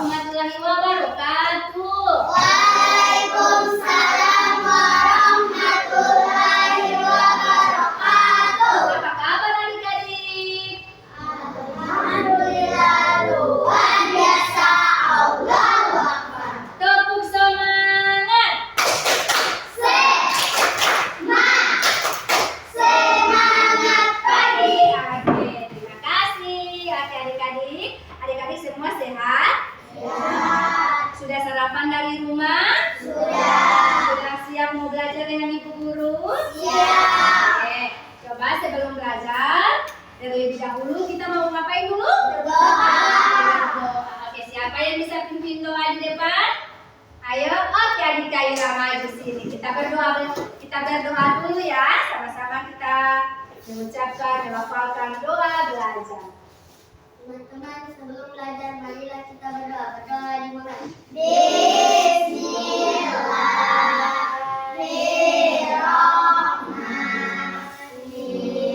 warahmatullahi wabarakatuh. Waalaikumsalam warahmatullahi wabarakatuh. Apa kabar adik-adik? Alhamdulillah, luar biasa. Allahu Akbar. Tepuk semangat. Semangat pagi. Oke, terima kasih. Oke adik-adik. Adik-adik semua sehat? Sudah sarapan dari rumah? Sudah siap mau belajar dengan ibu guru? Siap. Oke, coba sebelum belajar, terlebih dahulu kita mau ngapain dulu? Berdoa. Oke, siapa yang bisa pimpin doa di depan? Ayo, oke adik Kaira maju sini. Kita berdoa dulu ya. Sama-sama kita mengucapkan, melafalkan doa belajar. Teman-teman, sebelum belajar marilah kita berdoa. Berdoa dimulai.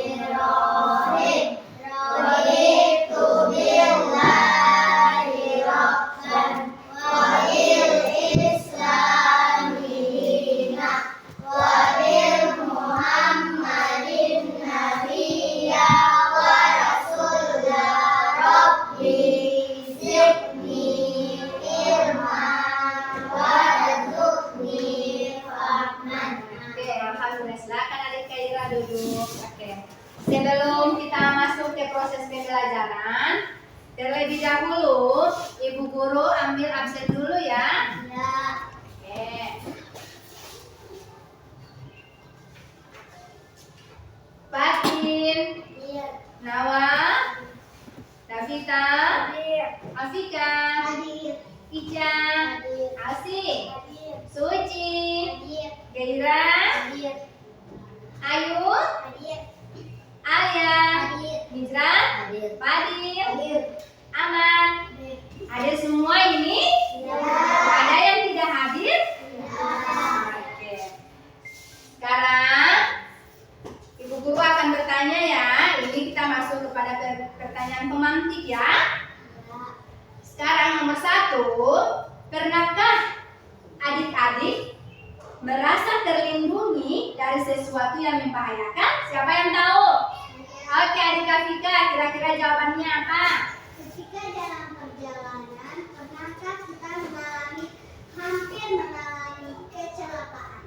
Bismillahirrahmanirrahim. Raditu billahi rabban wa bil islami dinan wa bil muhammadin nabiyya wa rasulah. Rabbi zidni ilman warzuqni fahman. Oke, alhamdulillah. Silakan adik Kaira duduk. Oke. Sebelum kita masuk ke proses pembelajaran, terlebih dahulu ibu guru ambil absen dulu ya. Ya. Oke. Fatin, Iya. Nawa, Davita, Hadir. Afika, Hadir. Ica, Hadir. Asi, Hadir. Suci, Hadir. Gaira, Hadir. Ayu, Hadir. Alia, Hadir. Hijrah, Hadir. Fadil, Hadir. Aman. Hadir. Ada semua ini? Ya. Ada yang tidak hadir? Oke. Sekarang ibu guru akan bertanya ya. Ini kita masuk kepada pertanyaan pemantik ya. Sekarang nomor 1, pernahkah adik-adik merasa terlindungi dari sesuatu yang membahayakan? Siapa yang tahu? Oke, adik Afika, kira-kira jawabannya apa? Ketika dalam perjalanan, pernahkah kita hampir mengalami kecelakaan?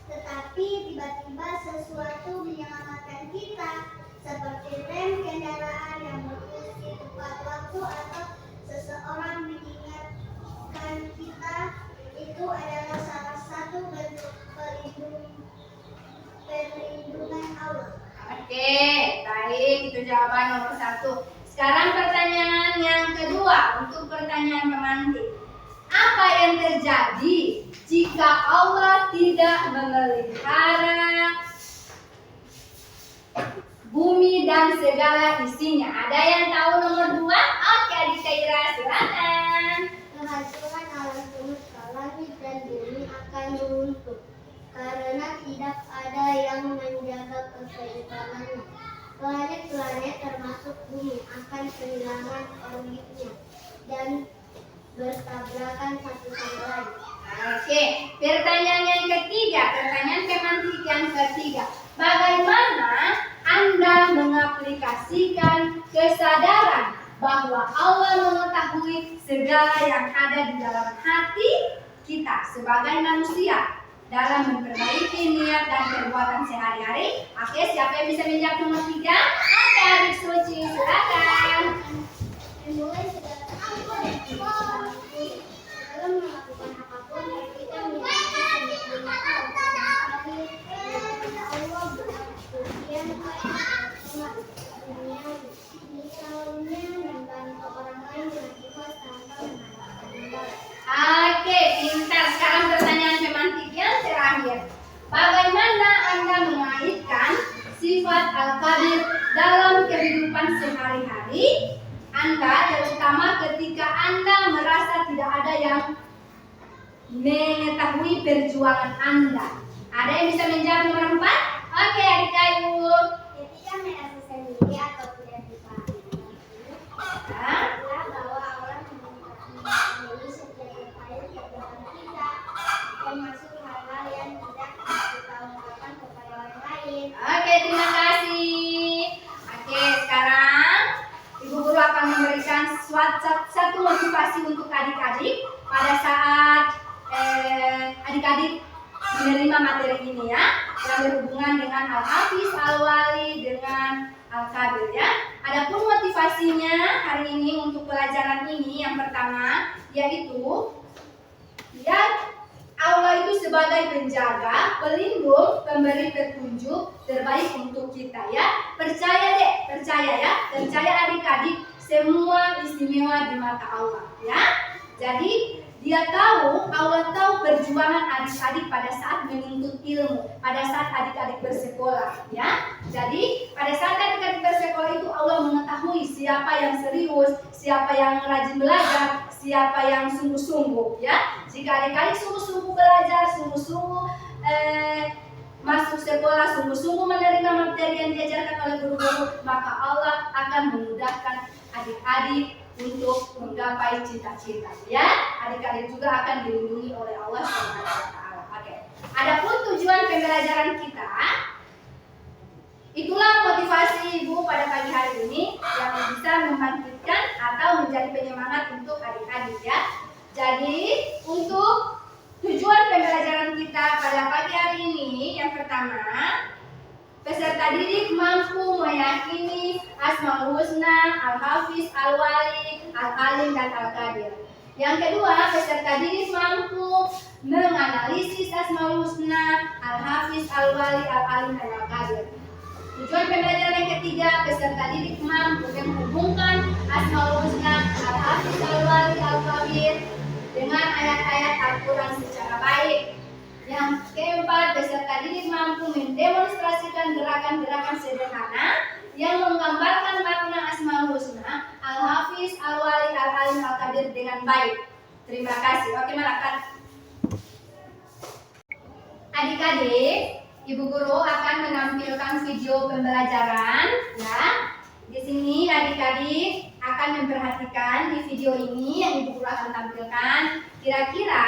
Tetapi tiba-tiba sesuatu menyelamatkan kita, seperti rem kendaraan yang berfungsi tepat waktu atau seseorang mengingatkan kita. Itu adalah salah satu bentuk perlindungan Allah. Oke, baik, itu jawaban nomor 1. Sekarang pertanyaan yang kedua untuk pertanyaan pemantik. Apa yang terjadi jika Allah tidak memelihara bumi dan segala isinya? Ada yang tahu nomor 2? Oke, adik Kaira, silakan. Kehancuran alam semesta, langit dan bumi akan runtuh karena tidak ada yang menjaga keseimbangannya. Planet-planet termasuk bumi akan kehilangan orbitnya dan bertabrakan satu sama lain. Oke, pertanyaan yang ketiga, pertanyaan pemantik yang ketiga. Bagaimana Anda mengaplikasikan kesadaran bahwa Allah mengetahui segala yang ada di dalam hati kita sebagai manusia dalam memperbaiki niat dan perbuatan sehari-hari? Oke, siapa yang bisa menjawab nomor 3? Oke, adik Suci, silakan. Memulai segala sesuatu dalam melakukan apapun kita menyatakan komitmen Allah berkesucian duniawi. Misalnya membantu orang lain dengan ikhlas tanpa mengharapkan imbalan. Oke, pintar. Sekarang pertanyaan pemantik yang terakhir. Bagaimana Anda mengaitkan sifat Al-Qadir dalam kehidupan sehari-hari Anda, terutama ketika Anda merasa tidak ada yang mengetahui perjuangan Anda? Ada yang bisa menjawab nomor 4? Oke, adik Ayu. Ketika merasa sendiri atau tidak dipahami, bahwa Allah satu motivasi untuk adik-adik pada saat adik-adik menerima materi ini ya, yang berhubungan dengan Al-Hafiz, Al-Wali, dengan Al-Qadir ya. Adapun motivasinya hari ini untuk pelajaran ini yang pertama yaitu ya, Allah itu sebagai penjaga, pelindung, pemberi petunjuk terbaik untuk kita ya. Percaya deh, percaya ya, percaya adik-adik, semua istimewa di mata Allah ya. Jadi dia tahu, Allah tahu perjuangan adik-adik pada saat menuntut ilmu, pada saat adik-adik bersekolah ya. Jadi pada saat adik-adik bersekolah itu Allah mengetahui siapa yang serius, siapa yang rajin belajar, siapa yang sungguh-sungguh ya. Jika adik-adik sungguh-sungguh belajar, sungguh-sungguh masuk sekolah, sungguh-sungguh menerima materi yang diajarkan oleh guru-guru, maka Allah akan memudahkan adik-adik untuk menggapai cita-cita ya. Adik-adik juga akan dilindungi oleh Allah SWT. Oke. Adapun tujuan pembelajaran kita, itulah motivasi Ibu pada pagi hari ini yang bisa membangkitkan atau menjadi penyemangat untuk adik-adik ya. Jadi untuk tujuan pembelajaran kita pada pagi hari ini, yang pertama, peserta didik mampu meyakini Asmaul Husna, Al-Hafiz, Al-Wali, Al-Alim, dan Al-Qadir. Yang kedua, peserta didik mampu menganalisis Asmaul Husna, Al-Hafiz, Al-Wali, Al-Alim, dan Al-Qadir. Tujuan pembelajaran yang ketiga, peserta didik mampu menghubungkan Asmaul Husna, Al-Hafiz, Al-Wali, Al-Qadir dengan ayat-ayat Al-Quran secara baik. Yang keempat, peserta didik mampu mendemonstrasikan gerakan-gerakan sederhana yang menggambarkan makna Asmaul Husna, Al-Hafiz, Al-Wali, Al-Alim, Al-Qadir dengan baik. Terima kasih. Oke, Malakat. Adik-adik, Ibu Guru akan menampilkan video pembelajaran ya. Di sini adik-adik akan memperhatikan di video ini yang Ibu Guru akan tampilkan. Kira-kira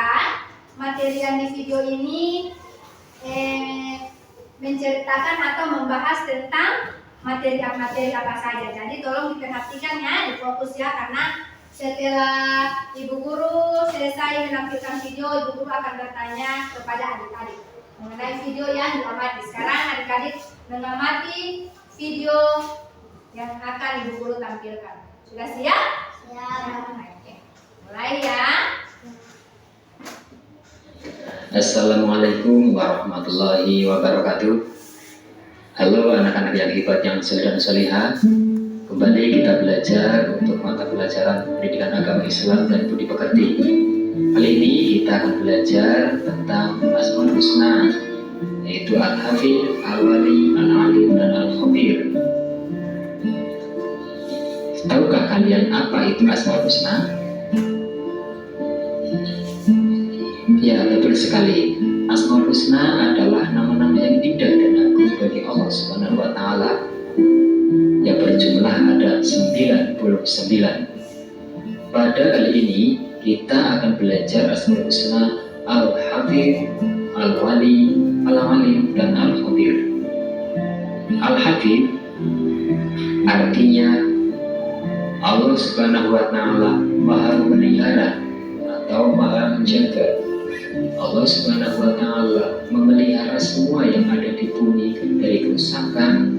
materi yang di video ini menceritakan atau membahas tentang materi-materi apa saja. Jadi tolong diperhatikan ya, difokus ya, karena setelah Ibu Guru selesai menampilkan video, Ibu Guru akan bertanya kepada adik-adik mengenai video yang diamati. Sekarang adik-adik mengamati video yang akan Ibu Guru tampilkan. Sudah siap? Siap. Oke. Mulai ya. Assalamualaikum warahmatullahi wabarakatuh. Halo anak-anak yang hebat, yang soleh dan solehah. Kembali kita belajar untuk mata pelajaran pendidikan agama Islam dan budi pekerti. Kali ini kita akan belajar tentang Asmaul Husna, yaitu Al-Hafiz, Al-Wali, Al-Alim, dan Al-Khabir. Tahukah kalian apa itu Asmaul Husna? Ya, betul sekali. Asmaul Husna adalah nama-nama yang indah dan agung bagi Allah Subhanahu wa Ta'ala, yang berjumlah ada 99. Pada kali ini kita akan belajar Asmaul Husna Al-Hafiz, Al-Wali, Al-Alim, dan Al-Khabir. Al-Hafiz artinya Allah Subhanahu wa Ta'ala Maha Memelihara atau Maha Menjaga. Allah Subhanahu wa Ta'ala memelihara semua yang ada di bumi dari kerusakan.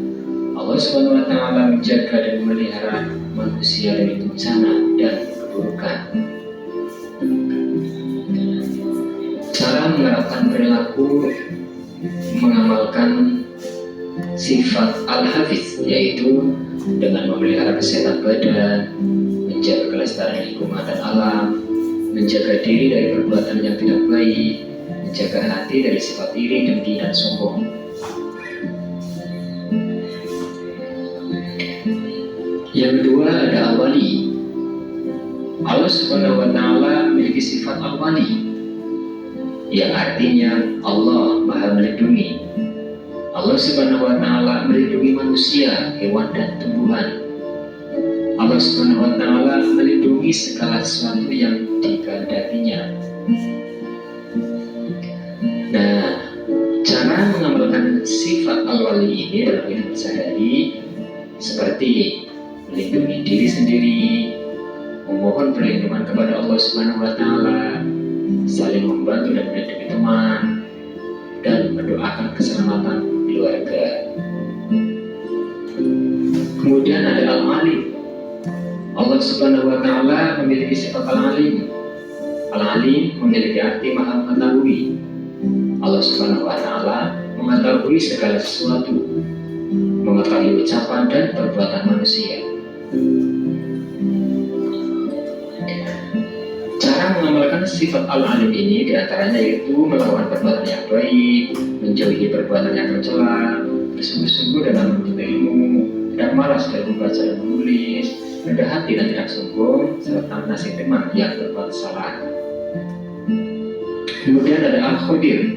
Allah Subhanahu wa Ta'ala menjaga dan memelihara manusia dari bencana dan keburukan. Cara menerapkan perilaku mengamalkan sifat Al-Hafiz, yaitu dengan memelihara kesehatan badan, menjaga kelestarian lingkungan dan alam, menjaga diri dari perbuatan yang tidak baik, menjaga hati dari sifat iri, dengki, dan sombong. Yang kedua ada Al-Wali. Allah Subhanahu wa Ta'ala memiliki sifat Al-Wali, yang artinya Allah Maha Melindungi. Allah Subhanahu wa Ta'ala melindungi manusia, hewan, dan tumbuhan. Allah Subhanahu wa Ta'ala melindungi segala sesuatu yang dikehendakinya. Nah, cara mengamalkan sifat Al-Wali ini dalam hidup sehari seperti melindungi diri sendiri, memohon perlindungan kepada Allah Subhanahu wa taala, saling membantu dan melindungi teman, dan mendoakan keselamatan keluarga. Kemudian ada Al-Alim. Allah Subhanahu wa taala memiliki sifat Al-Alim. Al-Alim memiliki arti Maha mengetahui. Allah Subhanahu wa taala mengetahui segala sesuatu, mengetahui ucapan dan perbuatan manusia. Cara mengamalkan sifat Al-Alim ini diantaranya yaitu melakukan perbuatan yang baik, menjauhi perbuatan yang tercela, bersungguh-sungguh dalam menuntut ilmu, dan malas dalam membaca dan menulis, rendah hati dan tidak sombong, serta menasih teman yang berbuat salah. Kemudian ada Al-Khadir.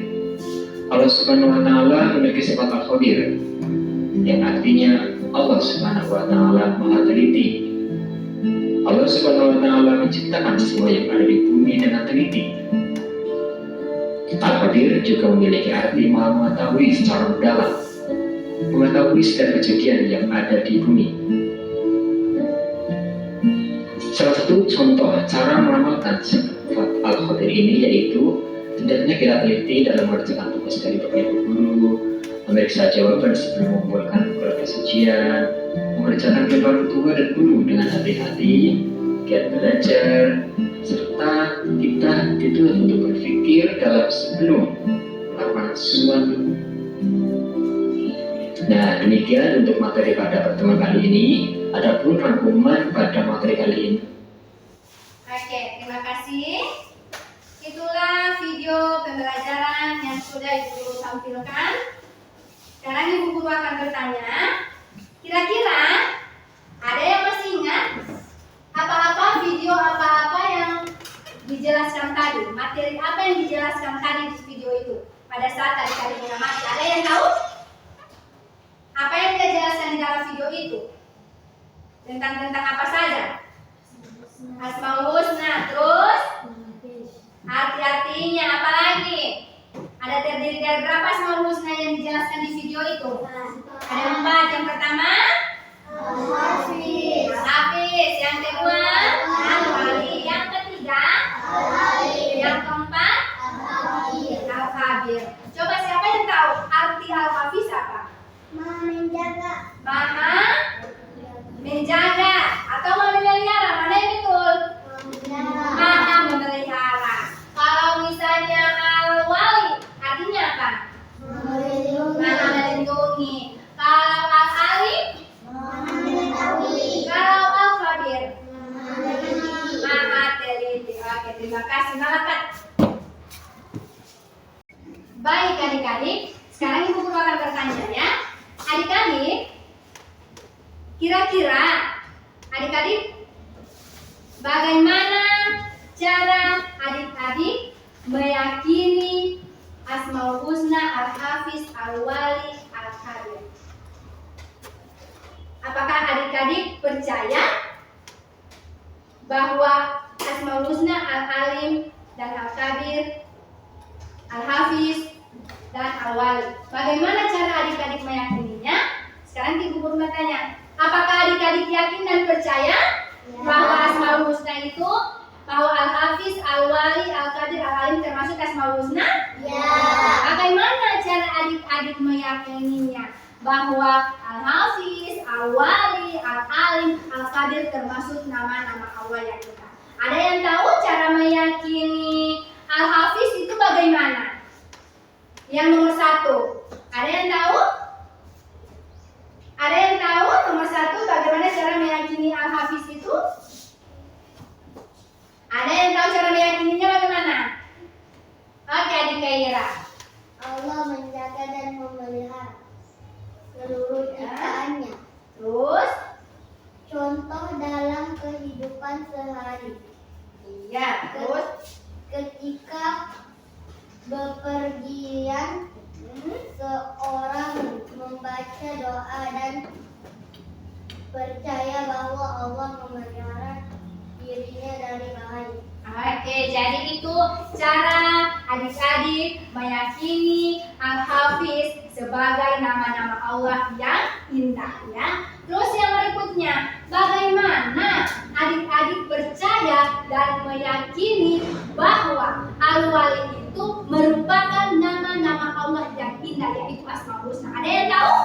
Allah Subhanahu wa taala memiliki sifat Al-Khadir, yang artinya Allah Subhanahu wa taala Maha teliti. Allah Subhanahu wa taala menciptakan semua yang ada di bumi dengan teliti. Al-Khadir juga memiliki arti Maha mengetahui secara mendalam, mengetahui setiap kejadian yang ada di bumi. Salah satu contoh cara mengamalkan sifat Al-Khadir ini yaitu hendaknya kita teliti dalam mengerjakan tugas dari Bapak Ibu guru, memeriksa jawaban sebelum mengumpulkan kualitas ujian, mengerjakan kedua tua dan guru dengan hati-hati, giat belajar, serta kita dituntut untuk berpikir dalam sebelum melakukan sesuatu. Nah, demikian untuk materi pada pertemuan kali ini. Adapun rangkuman pada materi kali ini. Oke, terima kasih. Itulah video pembelajaran yang sudah Ibu Guru tampilkan. Sekarang Ibu Guru akan bertanya, kira-kira ada yang masih ingat apa-apa video apa-apa yang dijelaskan tadi? Materi apa yang dijelaskan tadi di video itu? Pada saat tadi mengamati, ada yang tahu? Apa yang dia jelaskan di dalam video itu? Tentang apa saja? Asmaul Husna, terus arti-artinya apa lagi? Ada terdiri dari berapa Asmaul Husna yang dijelaskan di video itu? Ada 4. Yang pertama Al-Hafiz. Al-Hafiz. Yang kedua Al-Wali. Yang ketiga yang keempat Al-Khabir. Coba siapa yang tahu arti Al-Hafiz apa? Menjaga. Maha menjaga atau memelihara, mana yang betul? Maha memelihara. Kalau misalnya Al-Wali artinya apa? Maha melindungi. Kalau Al-Alim, kalau Al-Khabir, Maha teliti. Oke, terima kasih. Malakat. Baik adik-adik, sekarang Ibu Guru akan bertanya ya. Adik-adik, kira-kira adik-adik bagaimana cara adik-adik meyakini Asmaul Husna, Al-Hafiz, Al-Wali, Al-Khabir? Apakah adik-adik percaya bahwa Asmaul Husna, Al-Alim, dan Al-Khabir, Al-Hafiz, dan Al-Wali? Bagaimana cara adik-adik meyakininya? Sekarang Ibu Guru bertanya, apakah adik-adik yakin dan percaya bahwa Asmaul Husna itu, bahwa Al-Hafiz, Al-Wali, Al-Khabir, Al-Alim termasuk Asmaul Husna? Ya. Bagaimana cara adik-adik meyakininya bahwa Al-Hafiz, Al-Wali, Al-Alim, Al-Khabir termasuk nama-nama Allah yang kita? Ada yang tahu cara meyakini Al-Hafiz itu bagaimana? Yang nomor 1, ada yang tahu? Ada yang tahu nomor 1 bagaimana cara meyakini Al-Hafiz itu? Ada yang tahu cara meyakininya bagaimana? Oke, Adik Kaira. Allah menjaga dan memelihara seluruh ciptaannya. Terus? Contoh dalam kehidupan sehari. Iya, terus? Ketika bepergian, seorang membaca doa dan percaya bahwa Allah memelihara dirinya dari bahaya. Oke, jadi itu cara adik-adik meyakini Al-Hafiz sebagai nama-nama Allah yang indah ya. Terus yang berikutnya, bagaimana adik-adik percaya dan meyakini bahwa Al-Wali itu merupakan nama-nama Allah yang indah, yaitu Asmaul Husna. Ada yang tahu?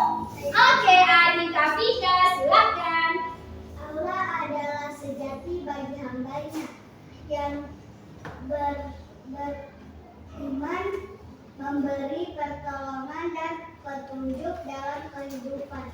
Oke, adik Kafika silakan. Allah adalah sejati bagi hambanya yang beriman, memberi pertolongan dan petunjuk dalam kehidupan.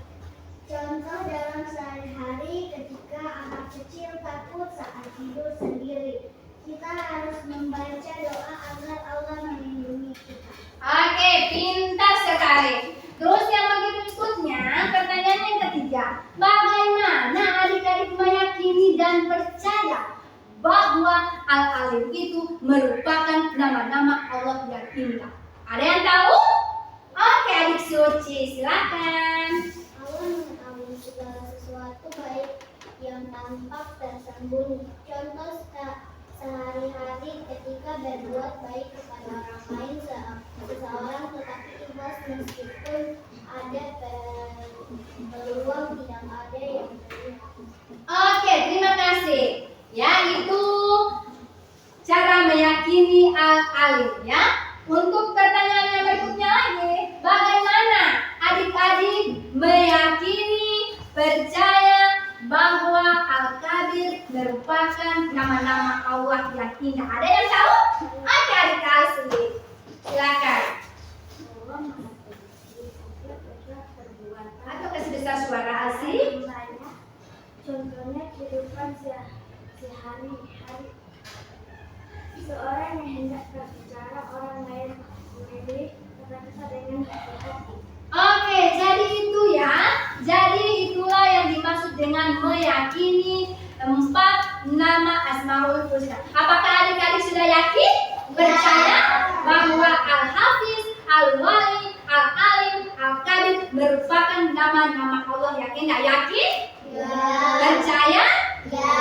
Contoh dalam sehari-hari ketika anak kecil takut saat tidur sendiri, kita harus membaca doa agar Allah melindungi kita. Oke, pintar sekali. Terus yang berikutnya, pertanyaan yang ketiga. Bagaimana adik-adik meyakini dan percaya bahwa Al-Alim itu merupakan nama-nama Allah yang indah? Ada yang tahu? Oke, adik Suci, silakan. Allah mengetahui segala sesuatu baik yang tampak tersembunyi. Contoh sehari-hari ketika berbuat baik kepada orang lain seseorang tetapi ikhlas meskipun ada peluang tidak ada yang terlihat. Oke, terima kasih. Ya, itu cara meyakini Al-Alim ya. Untuk pertanyaan yang berikutnya lagi, bagaimana adik-adik meyakini, percaya bahwa Al-Kabir merupakan nama-nama Allah yang indah? Ada yang tahu? Oke, adik Asli, silakan. Atau kasih besar suara Asli. Contohnya kehidupan sehari-hari. Seorang yang hendak berbicara, orang lain memilih kata-kata dengan hati-hati. Oke, jadi itu ya. Jadi itulah yang dimaksud dengan meyakini 4 nama Asmaul Husna. Apakah adik-adik sudah yakin? Percaya bahwa Al-Hafiz, Al-Wali, Al-Alim, Al-Kabir merupakan nama-nama Allah yang indah. Yakin? Ya. Percaya? Ya.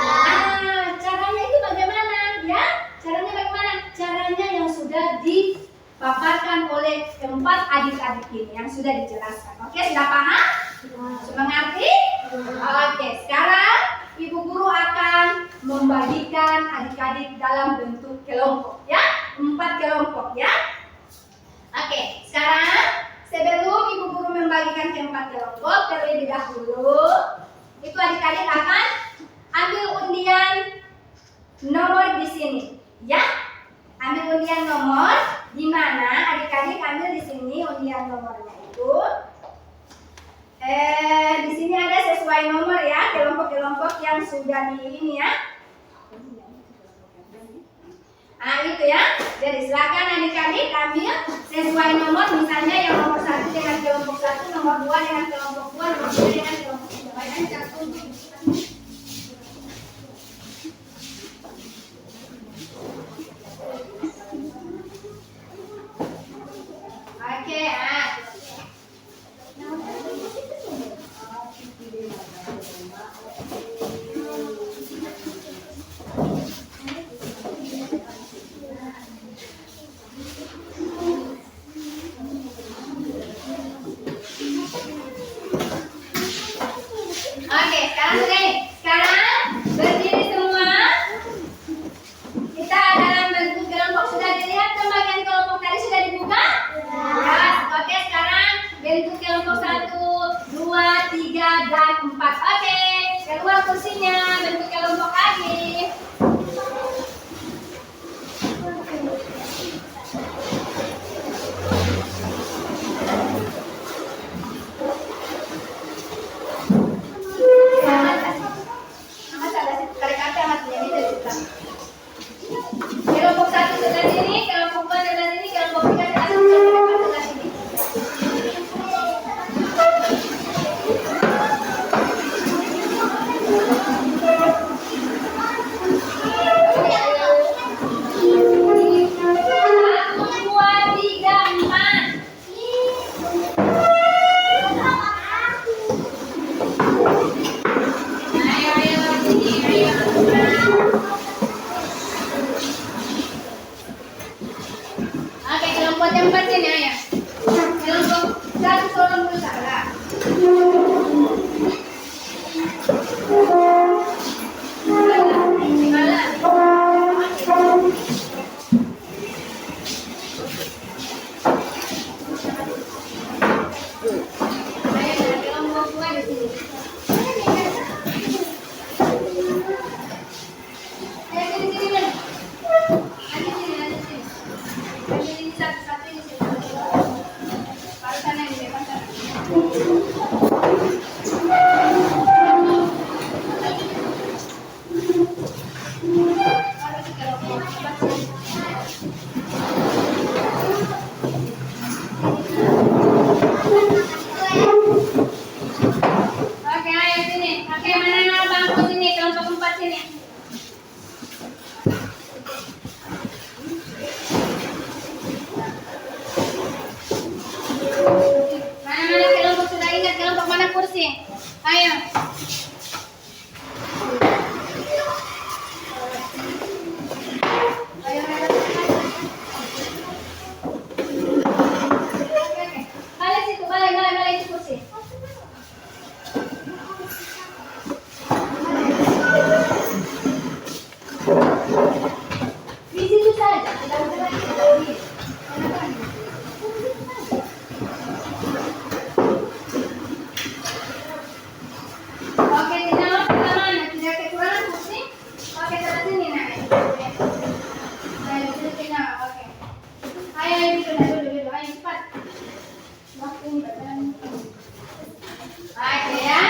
Caranya itu bagaimana? Ya, caranya bagaimana? Caranya yang sudah dipaparkan oleh keempat adik-adik ini, yang sudah dijelaskan. Oke, sudah paham? Sudah mengerti? Oke, sekarang Ibu Guru akan membagikan adik-adik dalam bentuk kelompok, ya, 4 kelompok, ya. Oke, sekarang sebelum Ibu Guru membagikan ke 4 kelompok, terlebih dahulu itu adik-adik akan ambil undian nomor di sini, ya. Ambil undian nomor, di mana adik-adik ambil di sini undian nomornya itu. Di sini ada sesuai nomor ya, kelompok-kelompok yang sudah di ini ya. Nah itu ya. Jadi silakan adik-adik ambil sesuai nomor, misalnya yang nomor 1 dengan kelompok 1, nomor 2 dengan kelompok 2, nomor 3 dengan kelompok 3. Baiknya kita tunggu. Oke, Oke, sekarang sudah nih. Sekarang berdiri semua. Kita dalam bentuk kelompok. Sudah dilihat pembagian kelompok tadi sudah dibuka? Ya. Oke, sekarang bentuk kelompok 1, 2, 3, dan 4. Oke, keluar kursinya. Bentuk kelompok lagi. Kelompok 1 sebelah sini, kelompok 2 sebelah sini, kelompok 3 sebelah sini, kelompok 4 sebelah sini. Ayo. Balik situ, balik itu kursi. Di situ saja, tidak usah lagi. Oke, tidak pertama, tidak kekurangan kursi. Oke, terus sini nak. Ayo, duduk tinggal. Oke. Ayo, duduk. Ayo, cepat. Waktu ini badan. Oke ya.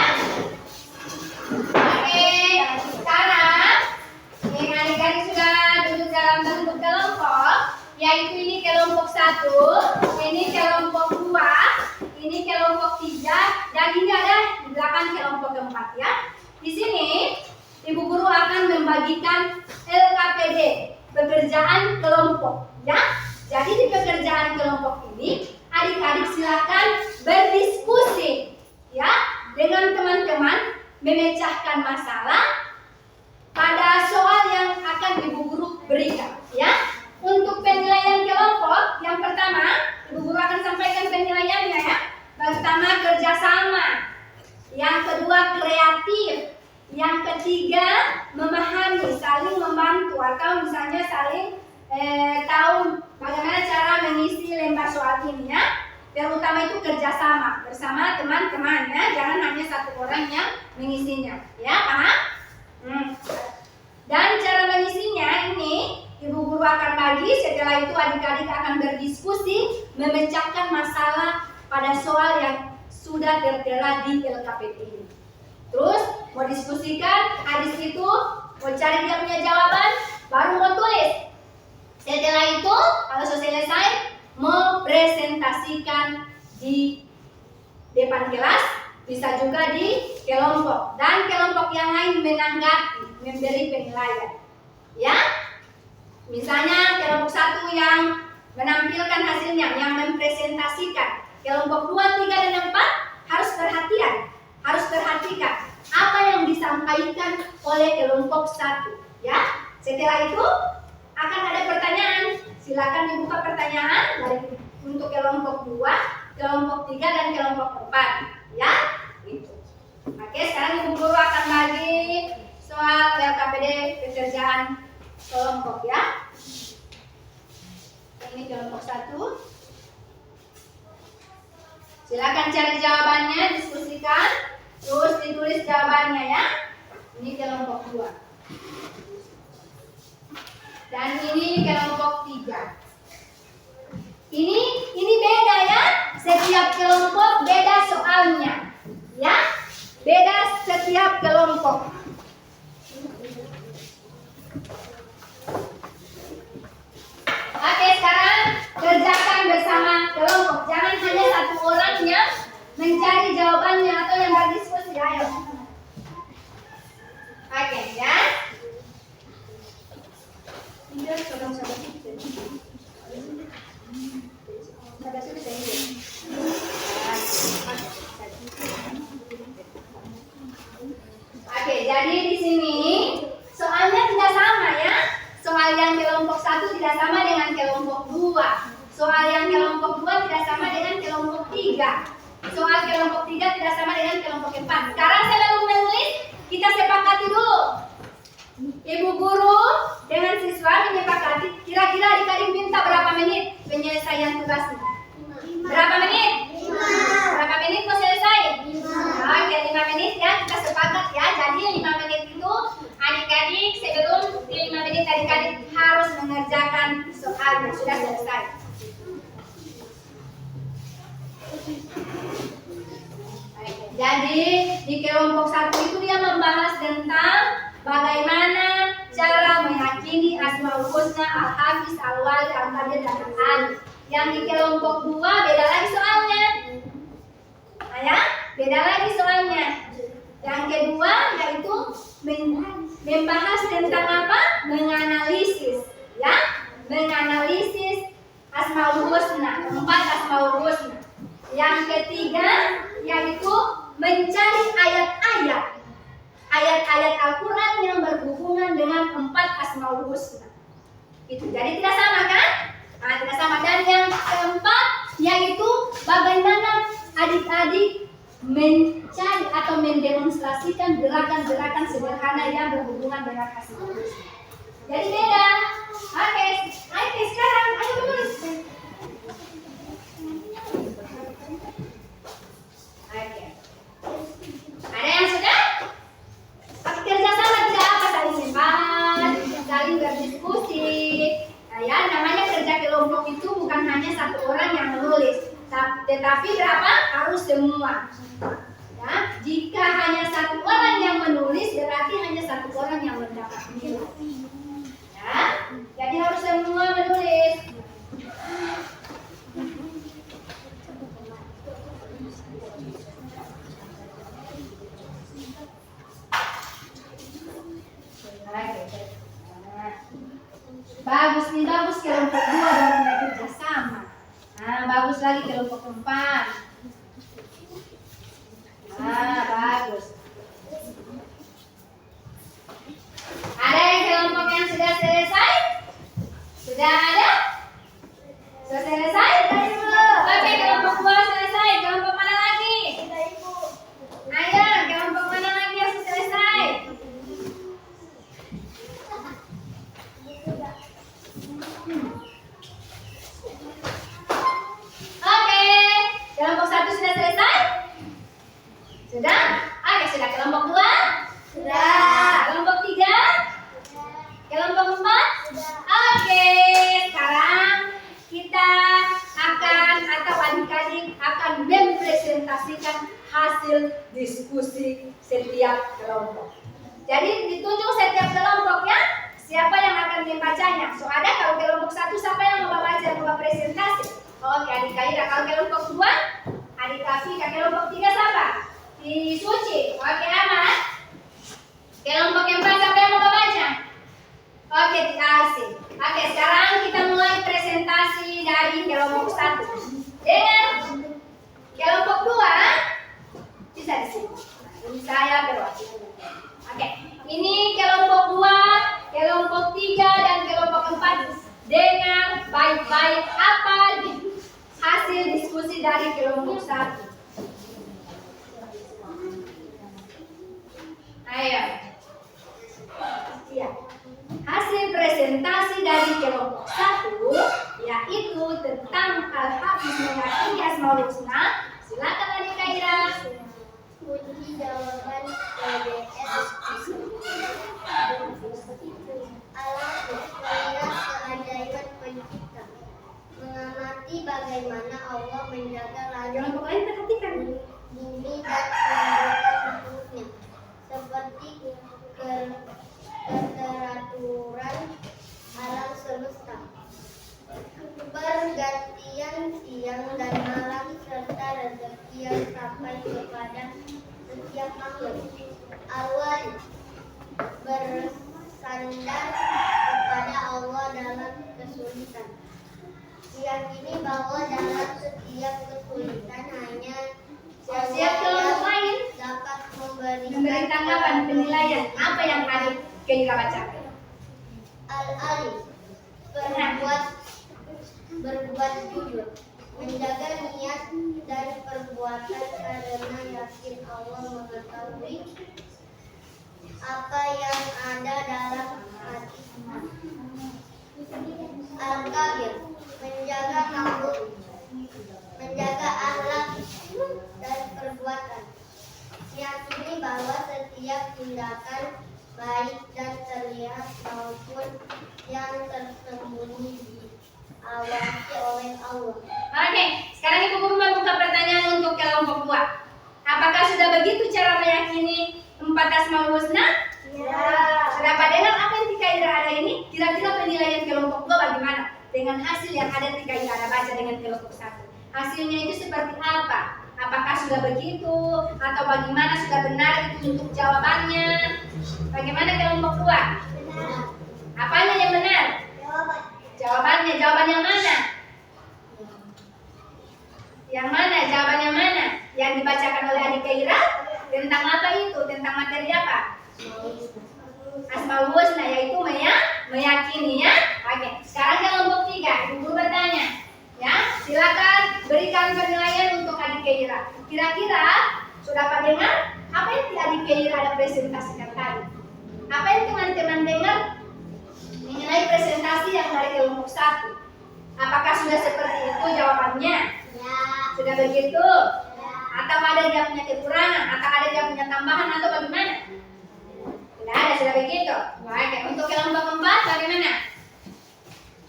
Oke, sekarang yang adik-adik sudah duduk dalam bentuk kelompok, yaitu ini kelompok 1, ini kelompok 2, ini kelompok 3, dan ini ada 8 kelompok keempat ya. Di sini Ibu Guru akan membagikan LKPD, pekerjaan kelompok ya. Jadi di pekerjaan kelompok ini adik-adik silakan berdiskusi ya dengan teman-teman, memecahkan masalah pada soal yang akan Ibu Guru berikan ya. Untuk penilaian kelompok, yang pertama Ibu Guru akan sampaikan penilaiannya ya. Pertama kerjasama, yang kedua kreatif, yang ketiga memahami, saling membantu atau misalnya saling tahu bagaimana cara mengisi lembar soal ini ya. Terutama itu kerjasama bersama teman-teman ya, jangan hanya satu orang yang mengisinya ya, paham? Dan cara mengisinya ini Ibu Guru akan bagi, setelah itu adik-adik akan berdiskusi memecahkan masalah pada soal yang sudah tertera di LKPD ini. Terus mau diskusikan, habis itu mau cari dia punya jawaban, baru mau tulis. Setelah itu kalau sudah selesai mau presentasikan di depan kelas, bisa juga di kelompok, dan kelompok yang lain menanggapi, memberi penilaian ya. Misalnya kelompok 1 yang menampilkan hasilnya, yang mempresentasikan. Kelompok 2, 3, dan 4 harus perhatikan apa yang disampaikan oleh kelompok 1 ya. Setelah itu akan ada pertanyaan, silakan dibuka pertanyaan dari untuk kelompok 2, kelompok 3, dan kelompok 4 ya. Itu. Oke, sekarang Ibu Guru akan bagi soal LKPD pekerjaan kelompok ya. Ini kelompok 1. Silakan cari jawabannya, diskusikan, terus ditulis jawabannya ya. Ini kelompok 2. Dan ini kelompok 3. Ini beda ya. Setiap kelompok beda soalnya. Ya. Beda setiap kelompok. Oke, sekarang kerjakan bersama kelompok. Jangan hanya satu orang yang mencari jawabannya atau yang berdiskusi. Ayo. Oke, ya. Oke, jadi di sini soalnya tidak sama ya. Soal yang kelompok 1 tidak sama dengan kelompok 2. Soal yang kelompok 2 tidak sama dengan kelompok 3. Soal kelompok 3 tidak sama dengan kelompok 4. Sekarang saya mau menulis, kita sepakati dulu. Ibu Guru dengan siswa menyepakati kira-kira adik-adik minta berapa menit penyelesaian tugasnya? Berapa menit? 5. Berapa menit mau selesai? 5. Oke, 5 menit ya, kita sepakat ya. Jadi 5 menit itu adik-adik sebelum 5 menit adik-adik harus mengerjakan soalnya. Sudah selesai. Jadi di kelompok 1 itu dia membahas tentang bagaimana cara meyakini Asmaul Husna, Al-Hafiz, Al-Wali, Al-Qadir, dan Al-Ali. Yang di kelompok 2 beda lagi soalnya. Nah, ya, beda lagi soalnya. Yang kedua yaitu membahas tentang apa? Menganalisis, ya, menganalisis Asmaul Husna, 4 Asmaul Husna. Yang ketiga yaitu mencari ayat-ayat Al-Quran yang berhubungan dengan 4 Asmaul Husna. Itu jadi tidak sama kan? Nah, tidak sama. Dan yang keempat yaitu bagaimana adik-adik mencari atau mendemonstrasikan gerakan-gerakan sederhana yang berhubungan dengan Asmaul Husna. Jadi beda. Oke, sekarang ayo menulis. Oke. Ada yang sudah? Kerja sama tidak apa, saling simpan, saling berdiskusi. Nah, ya, namanya kerja kelompok itu bukan hanya satu orang yang menulis, tetapi berapa? Harus semua. Ya, jika hanya satu orang yang menulis, berarti hanya satu orang yang mendapat nilai. Ya, jadi harus semua menulis. Bagus nih, bagus kelompok 2 baru mulai kerja sama. Nah, bagus lagi kelompok 4. Nah, bagus. Ada yang kelompok yang sudah selesai? Sudah ada? Sudah selesai? Oke, kelompok 2 selesai. Kelompok mana lagi? Ayo, kelompok mana lagi yang sudah selesai? Oke, kelompok 1 sudah selesai? Sudah? Oke, sudah. Kelompok 2? Sudah. Kelompok 3? Kelompok 4? Oke, sekarang kita akan atau adik-adik akan mempresentasikan hasil diskusi setiap kelompok. Jadi ditunjuk setiap kelompok ya, siapa yang akan membacanya. So ada kalau kelompok 1 siapa yang mau baca, mau presentasi? Oke, adik Kaira. Kalau kelompok 2, adik Afika. Kelompok 3 siapa? Di Suci. Oke, aman. Kelompok 4 siapa yang mau baca? Oke, dikasih. Oke, sekarang kita mulai presentasi dari kelompok 1. Dengan kelompok 2 bisa di sini. Ini saya berwakil. Oke, ini kelompok 2, kelompok 3 dan kelompok 4. Dengar baik-baik apa hasil diskusi dari kelompok 1. Ayo. Ya. Hasil presentasi dari kelompok 1 yaitu tentang Al-Hafiz meyakini Asmaul Husna. Silakan adik Kaira. Kunci jawaban PDS alam melihat keajaiban pencipta, mengamati bagaimana Allah menjaga langit Kelompok lain perhatikan. bumi dan menentukan makhluknya seperti keteraturan alam semesta, pergantian siang dan malam serta rezeki yang sampai kepada setiap makhluk. Awal bersandar kepada Allah dalam kesulitan. Diyakini bahwa dalam setiap kesulitan hanya Siap kelompok lain dapat memberi memberikan tanggapan penilaian apa yang adik Kaira bacakan. Al-Alif berbuat jujur, menjaga niat dan perbuatan karena yakin Allah mengetahui apa yang ada dalam hati. Al-Kabir menjaga makhluk, menjaga akhlak dan perbuatan, meyakini bahwa setiap tindakan baik dan terlihat maupun yang tersembunyi diawasi oleh Allah. Oke, sekarang Ibu Guru membuka pertanyaan untuk kelompok 2. Apakah sudah begitu cara meyakini 4 Asmaul Husna? Ya. Sudah pada dengar apa yang Kaira ada ini? Kira-kira penilaian kelompok 2 bagaimana? Dengan hasil yang ada Kaira ada baca dengan kelompok 1. Hasilnya itu seperti apa? Apakah sudah begitu? Atau bagaimana sudah benar itu untuk jawabannya? Bagaimana kelompok 2? Benar. Apanya yang benar? Jawabannya, jawaban yang mana? Yang mana? Jawaban yang mana? yang dibacakan oleh adik Kaira tentang apa itu? Tentang materi apa? Asmaul Husna, yaitu meyakini ya. Oke, sekarang kelompok 3, Ibu bertanya. Ya, silakan berikan penilaian untuk adik Kaira. Kira-kira sudah pada dengar apa yang adik Kaira ada presentasikan tadi? Apa yang teman-teman dengar mengenai presentasi yang dari kelompok 1? Apakah sudah seperti itu jawabannya? Ya. Sudah begitu? Atau ada dia punya kekurangan? Atau ada dia punya tambahan atau bagaimana? Tidak ada, sudah begitu. Oke, untuk kelompok 4 bagaimana?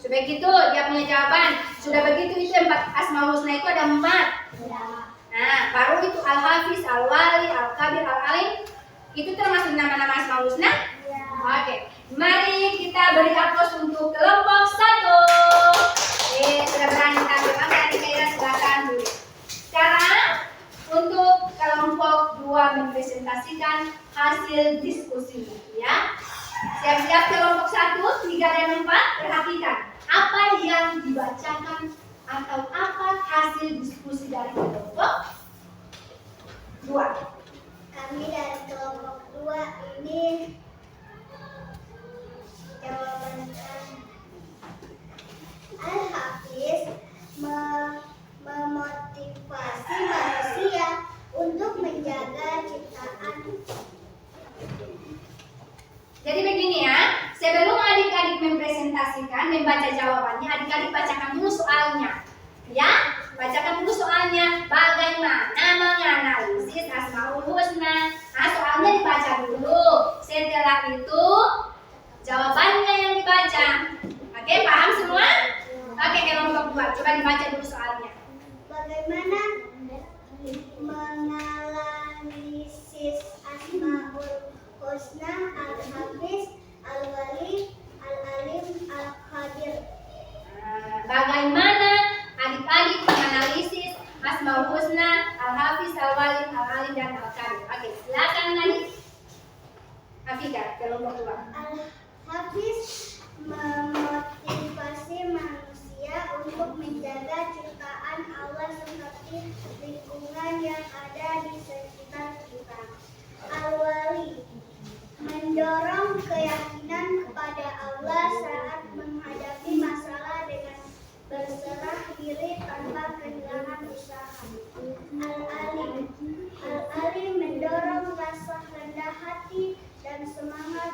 Sudah begitu, dia punya jawaban. Sudah begitu, itu 4 Asmaul Husna itu ada 4. Nah, baru itu Al-Hafiz, Al-Wali, Al-Kabir, Al-Alim. Itu termasuk nama-nama Asmaul Husna? Oke, mari kita beri aplaus untuk kelompok 1. Sudah berani tampil. Adik Kaira silakan dulu. Sekarang untuk kelompok 2 mempresentasikan hasil diskusinya, ya. Siap-siap kelompok 1, 3 dan 4, perhatikan apa yang dibacakan atau apa hasil diskusi dari kelompok 2. Kami dari kelompok 2 ini jawaban Al-Hafiz memotivasi manusia untuk menjaga ciptaan. Jadi begini ya, sebelum adik-adik mempresentasikan, membaca jawabannya, adik-adik bacakan dulu soalnya. Ya, bacakan dulu soalnya, bagaimana menganalisis Asmaul Husna. Nah, soalnya dibaca dulu. Setelah itu, jawabannya yang dibaca. Oke, paham semua? Oke, kelompok 2, coba dibaca dulu soalnya. Bagaimana menganalisis Asmaul Husna, Al-Hafiz, Al-Wali, Al-Alim, Al-Qadir. Bagaimana adik-adik menganalisis Asmaul Husna, Al-Hafiz, Al-Wali, Al-Alim, dan Al-Qadir. Oke, silakan adik Afika, kelompok 2. Al-Hafiz memotivasi manusia untuk menjaga ciptaan Allah seperti lingkungan yang ada di sekitar kita. Al-Wali mendorong keyakinan kepada Allah saat menghadapi masalah dengan berserah diri tanpa kehilangan usaha. Al-Alim mendorong rasa rendah hati dan semangat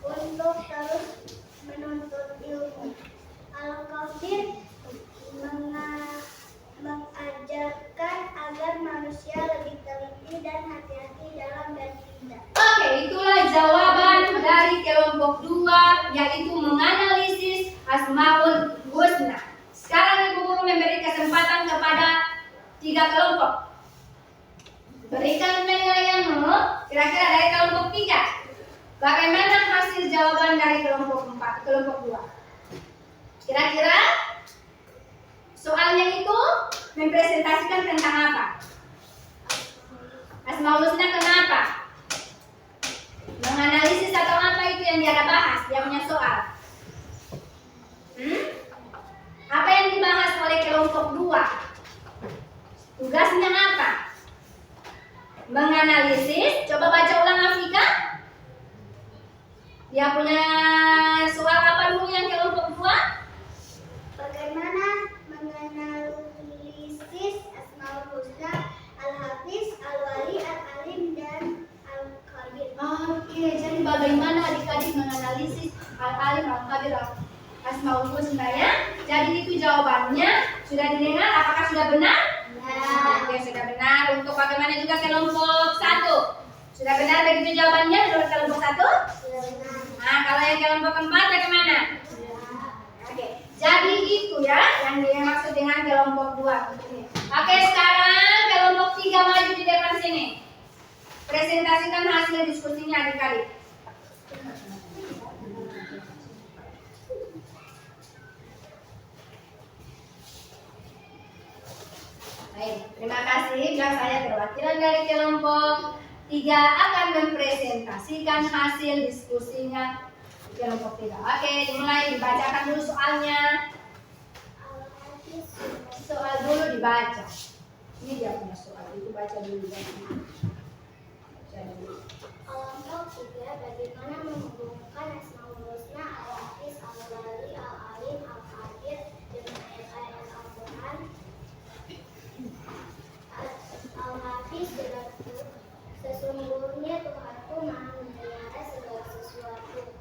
untuk terus menuntut ilmu. Al-Qadir mengajarkan agar manusia lebih teliti dan hati-hati dalam bertindak. Oke, itulah jawaban dari kelompok 2, yaitu menganalisis Asmaul Husna. Sekarang Ibu Guru memberi kesempatan kepada 3 kelompok. Berikan penilaianmu, kira-kira dari kelompok 3. Bagaimana hasil jawaban dari kelompok 4, kelompok 2? Kira-kira soalnya itu mempresentasikan tentang apa? Asmaul Husna kenapa? Menganalisis atau apa itu yang dia bahas, dia punya soal. Apa yang dibahas oleh kelompok 2? Tugasnya apa? Menganalisis. Coba baca ulang Afika. Dia punya soal apa dulu yang kelompok 2? Bagaimana menganalisis Asmaul Husna, Al-Hafiz, Al-Wali, Al-Alim, dan Al-Qadir. Oke, jadi bagaimana adik-adik menganalisis Al-Alim, Al-Qadir, Asmaul Husna ya? Jadi itu jawabannya. Sudah didengar? Apakah sudah benar? Ya. Oke, sudah benar. Untuk bagaimana juga kelompok 1? Sudah benar begitu jawabannya menurut kelompok 1? Nah, kalau yang kelompok 4 bagaimana? Oke, jadi itu ya yang dimaksud dengan kelompok 2. Oke, sekarang kelompok 3 maju di depan sini. Presentasikan hasil diskusinya adik-adik. Baik, terima kasih. Biar saya perwakilan dari kelompok 3 akan mempresentasikan hasil diskusinya di kelompok 3. Oke, dimulai dibacakan dulu soalnya. Soal dulu dibaca. Ini dia punya soal, itu baca dulu ya. Baca dulu. Kelompok 3, bagaimana menghubungkan Asmaul Husna, Al-Hafiz, Al-Wali, Al-Alim, Al-Qadir dengan ayat-ayat Al-Quran. Al-Hafiz berkata, sesungguhnya Tuhanku maha memelihara segala sesuatu.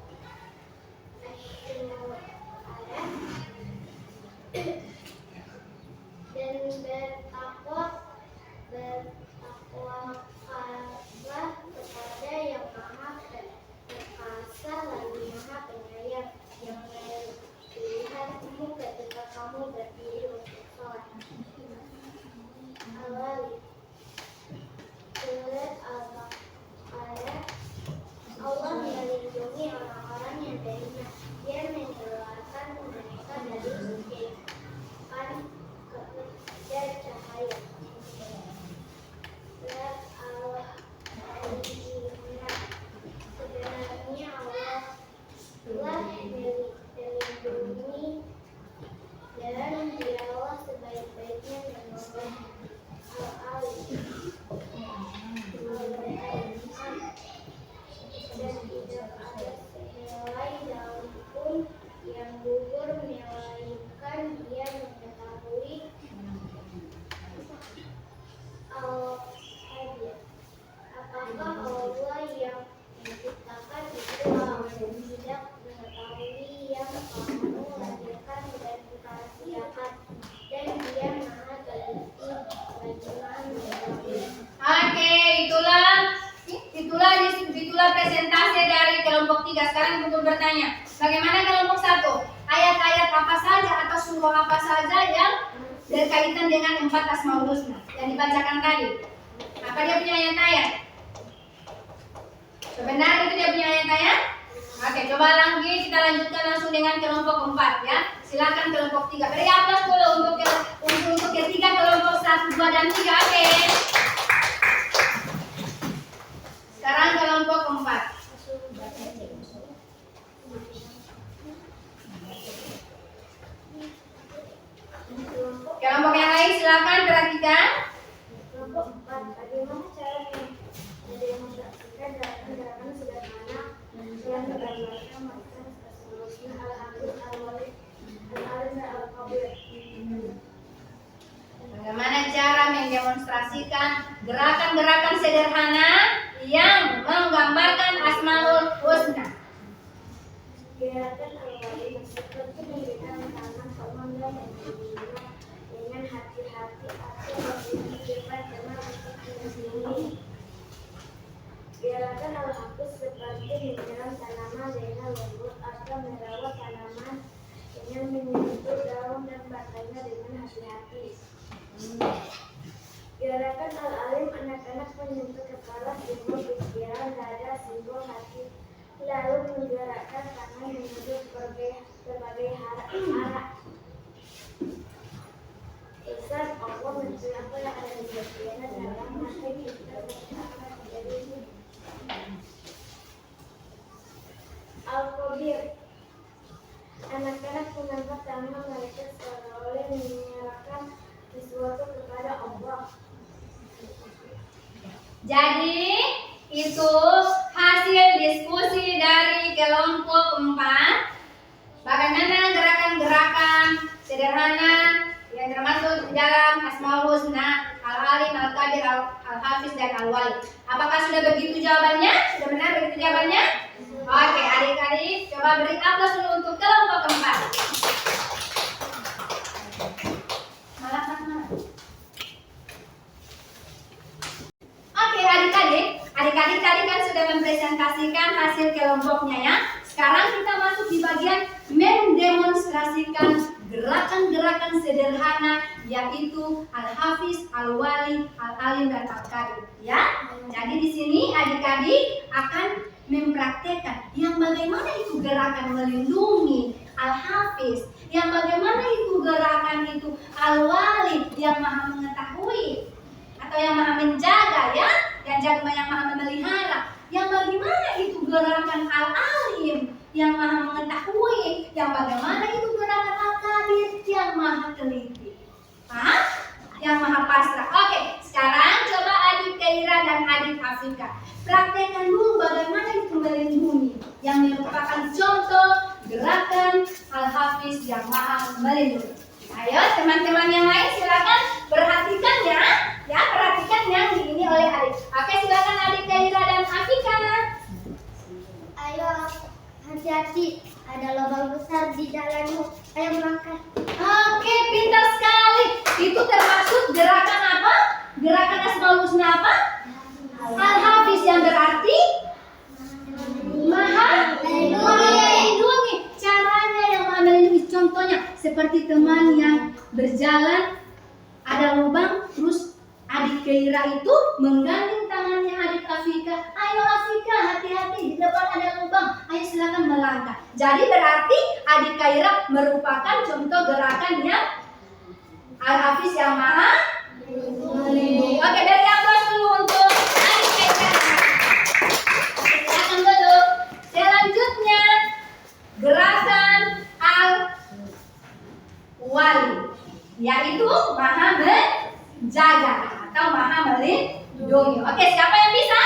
Dan bertakwalah kepada yang maha perkasa lagi maha penyayang, yang melihatmu ketika kamu berdiri untuk sholat. Al-Wali Surat Al-Baqarah. Allah melindungi orang-orang yang beriman. Dia mengeluarkan mereka dari kegelapan kepada cahaya. Surat Al-Imran. Sebenarnya Allah telah melindungi dan dialah sebaik-baiknya menolong. Al-Alim. Dan tidak ada sehelai daun pun yang gugur melainkan dia mengetahui. Al-Hadir. Apakah Allah yang menciptakan itu tidak mengetahui yang kamu lahirkan dan kerahasiakan, dan dia maha teliti lagi maha mengetahui. Oke, itulah presentasi dari kelompok 3. Sekarang untuk bertanya, bagaimana kelompok 1? Ayat-ayat apa saja atau surah apa saja yang berkaitan dengan 4 Asmaul Husna yang dibacakan tadi? Apa dia punya ayat-ayat? Sebenarnya itu dia punya ayat-ayat? Oke, coba lagi kita lanjutkan langsung dengan kelompok 4 ya. Silakan kelompok 3. Beri aplaus dulu untuk ketiga kelompok 1, 2 dan 3. Oke. Sekarang kelompok 4. Kelompok yang lain silakan perhatikan. Kelompok 4. Bagaimana cara mendemonstrasikan gerakan-gerakan sederhana yang menggambarkan makna Asmaul Husna, Al-Hafiz, Al-Wali, Al-Alim, dan Al-Qadir. Bagaimana cara mendemonstrasikan gerakan-gerakan sederhana yang menggambarkan Asmaul Husna? Gerakan Al-Wali seperti mendirikan tangan komando dan membina dengan hati-hati atau berpikir dengan untuk sini. Gerakan Al-Hafiz seperti menyiram tanaman dengan lembut atau merawat tanaman dengan menyentuh daun dan batangnya dengan hati-hati. Gerakan Al-Alim, anak-anak menyentuh kepala, simbol pikiran, dada, simbol hati, lalu menggerakkan tangan menuju berbagai arah. Ustaz, Allah menjelaskan apa yang ada di bagian dalam hati kita akan menjadi Al-Qadir. Anak-anak mengangkat tangan mereka seolah-olah menyerahkan sesuatu kepada Allah. Jadi itu hasil diskusi dari kelompok 4. Bagaimana gerakan-gerakan sederhana yang termasuk di dalam Asmaul Husna, Al-Alim, Al-Qadir, Al-Hafiz, dan Al-Wali. Apakah sudah begitu jawabannya? Sudah benar begitu jawabannya? Oke, adik-adik coba beri aplaus dulu untuk kelompok 4. Malah. Oke, adik-adik tadi kan sudah mempresentasikan hasil kelompoknya ya. Sekarang kita masuk di bagian mendemonstrasikan gerakan-gerakan sederhana, yaitu Al-Hafiz, Al-Wali, Al-Alim, dan Al-Qadir ya. Jadi di sini adik-adik akan mempraktekkan yang bagaimana itu gerakan melindungi Al-Hafiz, yang bagaimana itu gerakan itu Al-Wali yang maha mengetahui atau yang maha menjaga ya, yang maha memelihara, yang bagaimana itu gerakan Al-Alim yang maha mengetahui, yang bagaimana itu gerakan Al-Qadir yang maha teliti. Paham? yang maha pasrah. Oke, sekarang coba adik Kaira dan adik Afika praktekkan dulu bagaimana itu melindungi, yang merupakan contoh gerakan Al-Hafiz yang maha melindungi. Ayo teman-teman yang lain silakan perhatikan ya, perhatikan yang ini oleh adik. Oke, silakan adik Kaira dan Afika. Ayo, hati-hati, ada lubang besar di jalanmu. Ayo melangkah. Oke, pintar sekali. Itu termasuk gerakan apa? Gerakan Asmaul Husna apa? Al-Hafiz, yang berarti maha melindungi. Caranya yang maha melindungi, contohnya seperti teman yang berjalan ada lubang, terus adik Kaira itu menggandeng tangannya adik Afika. Ayo Afika, hati-hati, di depan ada lubang. Ayo silakan melangkah. Jadi berarti adik Kaira merupakan contoh gerakan yang Al-Hafiz yang maha melindungi. Oke, dari aplaus dulu untuk adik Kaira. Silakan duduk. Selanjutnya gerakan Al-Wali, yaitu maha menjaga atau maha melindungi. Oke, siapa yang bisa?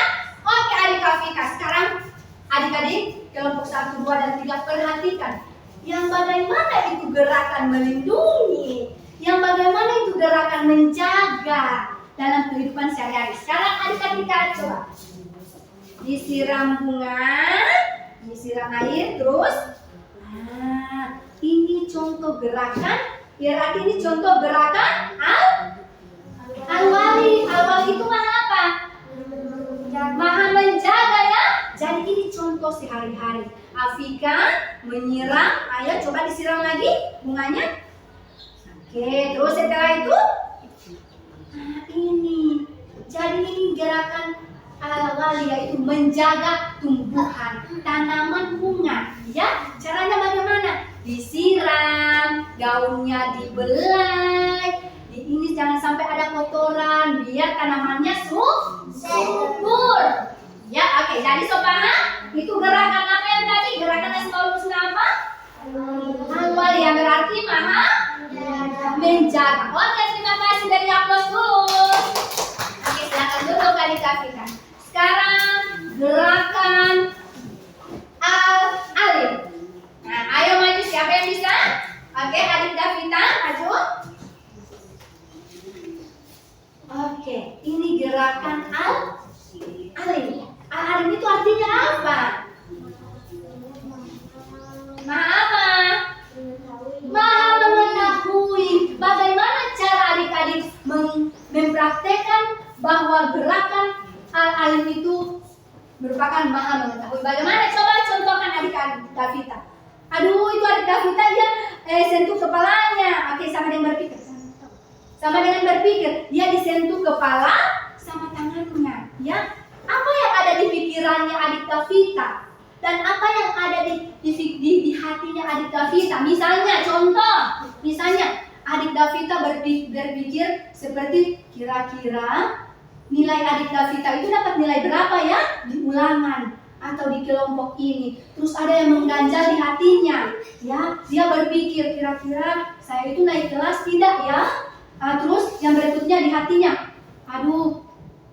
Oke, adik Afika. Sekarang adik-adik kelompok 1, 2, dan 3 perhatikan yang bagaimana itu gerakan melindungi, yang bagaimana itu gerakan menjaga dalam kehidupan sehari-hari. Sekarang adik-adik coba disiram bunga, disiram air, terus ini contoh gerakan, berarti ini contoh gerakan Al-Wali. Al-Wali itu maha apa? Maha menjaga ya. Jadi ini contoh sehari-hari. Afika menyiram, ayo coba disiram lagi bunganya. Oke, terus setelah itu ini. Jadi ini gerakan Al-Wali, yaitu menjaga tumbuhan tanaman bunga. Ya, caranya bagaimana? Disiram, daunnya dibelai. Ini jangan sampai ada kotoran biar tanamannya subur. Ya, oke. Jadi sob paham? Itu gerakan apa yang tadi? Gerakan Asmaul Husna apa? Al-Wali, yang berarti maha menjaga. Oke, terima kasih, dari aplaus dulu. Oke, silakan duduk adik Afika. Sekarang gerakan Al-Alim. Nah, ayo maju, siapa yang bisa? Oke, adik Davita maju. Oke, ini gerakan Al-Alim. Al-Alim itu artinya apa? Maha apa? Maha mengetahui. Bagaimana cara adik-adik mempraktekkan bahwa gerakan Al-Alim itu merupakan maha mengetahui? Bagaimana? Coba contohkan adik-adik Davita. Aduh, itu adik Davita dia sentuh kepalanya. Oke, sama dengan berpikir. Sama dengan berpikir, dia disentuh kepala sama tangannya. Ya, apa yang ada di pikirannya adik Davita dan apa yang ada di hatinya adik Davita? Misalnya, contoh, misalnya adik Davita berpikir seperti kira-kira nilai adik Davita itu dapat nilai berapa ya di ulangan atau di kelompok ini. Terus ada yang mengganjal di hatinya, ya, dia berpikir kira-kira saya itu naik kelas tidak ya? Terus yang berikutnya di hatinya, aduh,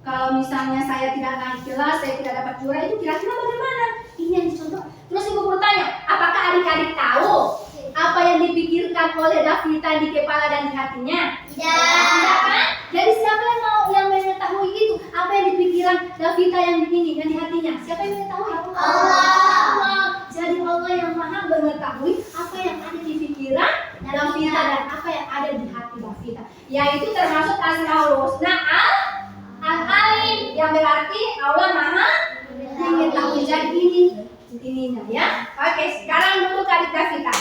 kalau misalnya saya tidak naik kelas, saya tidak dapat juara, itu kira-kira bagaimana? Ini yang dicontoh. Terus ibu guru tanya, apakah adik-adik tahu apa yang dipikirkan oleh Davita di kepala dan di hatinya? Tidak kan? Jadi siapa yang mengetahui itu? Apa yang dipikiran Davita yang di hatinya? Siapa yang mengetahui? Allah. Jadi Allah yang maha mengetahui apa yang ada di pikiran Davita dan apa yang ada di hati Davita. Yaitu termasuk Asmaul Husna Al-Alim, yang berarti Allah maha mengetahui. Jadi ininya ya. Oke, sekarang dulu adik Davita.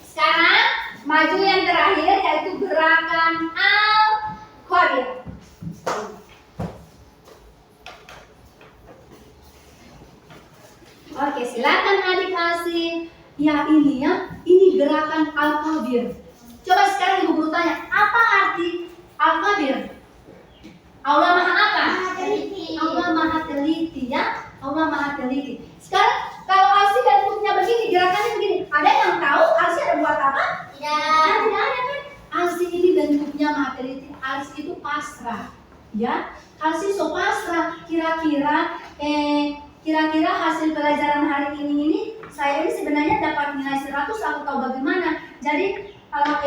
Sekarang maju yang terakhir, yaitu gerakan Al-Qadir. Oke, silakan adik Asih. Ya, ini gerakan Al-Qadir. Coba sekarang ibu guru tanya, apa arti Al-Qadir? Allah maha apa? Allah maha teliti ya. Allah maha teliti. Sekarang kalau Asih dan bentuknya begini, gerakannya begini, ada yang tahu Asih ada buat apa? Tidak ada kan? Asih ini bentuknya maha teliti. pasrah. Ya, Alsi so pasrah. Kira-kira hasil pelajaran hari ini saya ini sebenarnya dapat nilai 100, aku tahu bagaimana. Jadi kalau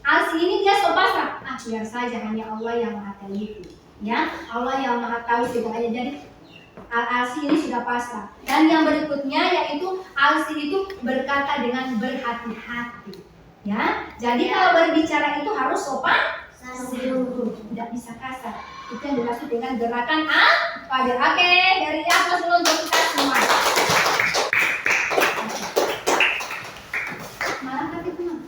Alsi ini dia so pasrah. Biar saja, hanya Allah yang Maha tahu itu. Ya, Allah yang Maha tahu segalanya. Jadi Alsi ini sudah pasrah. Dan yang berikutnya yaitu Alsi itu berkata dengan berhati-hati. Ya, jadi kalau berbicara itu harus sopan santun, tidak bisa kasar. Itu yang dimaksud dengan gerakan al-fajr. Oke, dari aku dulu untuk kita semua. Malam kaki teman.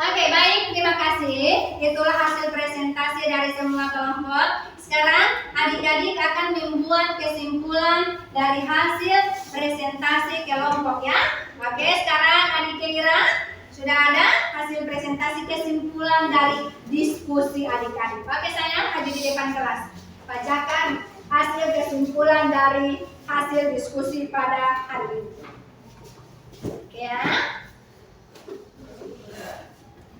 Oke, baik, terima kasih. Itulah hasil presentasi dari semua kelompok. Sekarang adik-adik akan membuat kesimpulan dari hasil presentasi kelompok ya. Oke, sekarang adik kira sudah ada hasil presentasi kesimpulan dari diskusi adik-adik. Oke sayang, maju di depan kelas. Bacakan hasil kesimpulan dari hasil diskusi pada hari ini. Oke ya.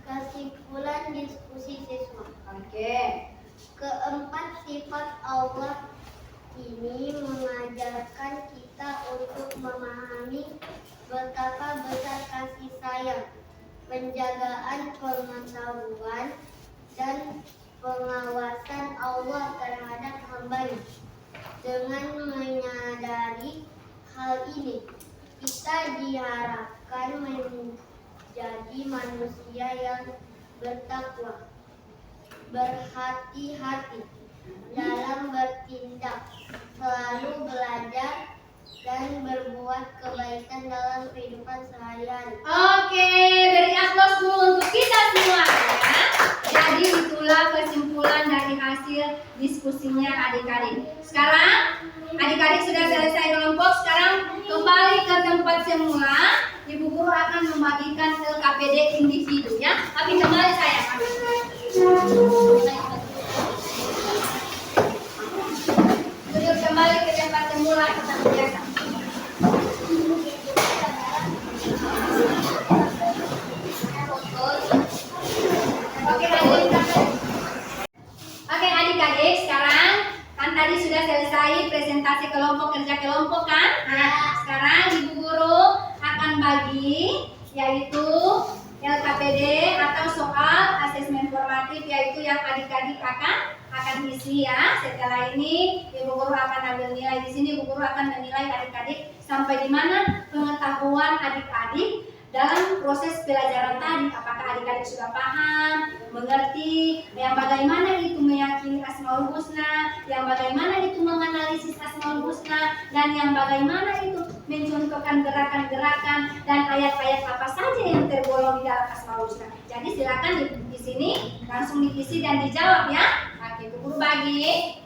Kesimpulan diskusi siswa. Oke. Keempat sifat Allah ini mengajarkan kita untuk memahami betapa besar kasih sayang, penjagaan pengetahuan, dan pengawasan Allah terhadap hamba-Nya. Dengan menyadari hal ini, kita diharapkan menjadi manusia yang bertakwa, berhati-hati dalam bertindak, selalu belajar, dan berbuat kebaikan dalam kehidupan sehari-hari. Oke, beri aplaus dulu untuk kita semua ya. Jadi itulah kesimpulan dari hasil diskusinya adik-adik. Sekarang adik-adik sudah selesai kelompok. Sekarang kembali ke tempat semula. Ibu guru akan membagikan LKPD individu ya. Tapi kembali saya. Duduk kembali ke tempat semula seperti biasa. Oke adik-adik, sekarang kan tadi sudah selesai presentasi kelompok, kerja kelompok kan? Nah, sekarang ibu guru akan bagi yaitu LKPD atau soal asesmen formatif, yaitu yang adik-adik akan isi ya. Setelah ini ibu guru akan ambil nilai. Di sini ibu guru akan menilai adik-adik sampai di mana pengetahuan adik-adik dalam proses pelajaran tadi. Apakah adik-adik sudah paham, mengerti, yang bagaimana itu meyakini Asmaul Husna, yang bagaimana itu menganalisis Asmaul Husna, dan yang bagaimana itu mencontohkan gerakan-gerakan dan ayat-ayat apa saja yang tergolong di dalam Asmaul Husna. Jadi silakan di sini langsung diisi dan dijawab ya. Oke, ibu guru bagi.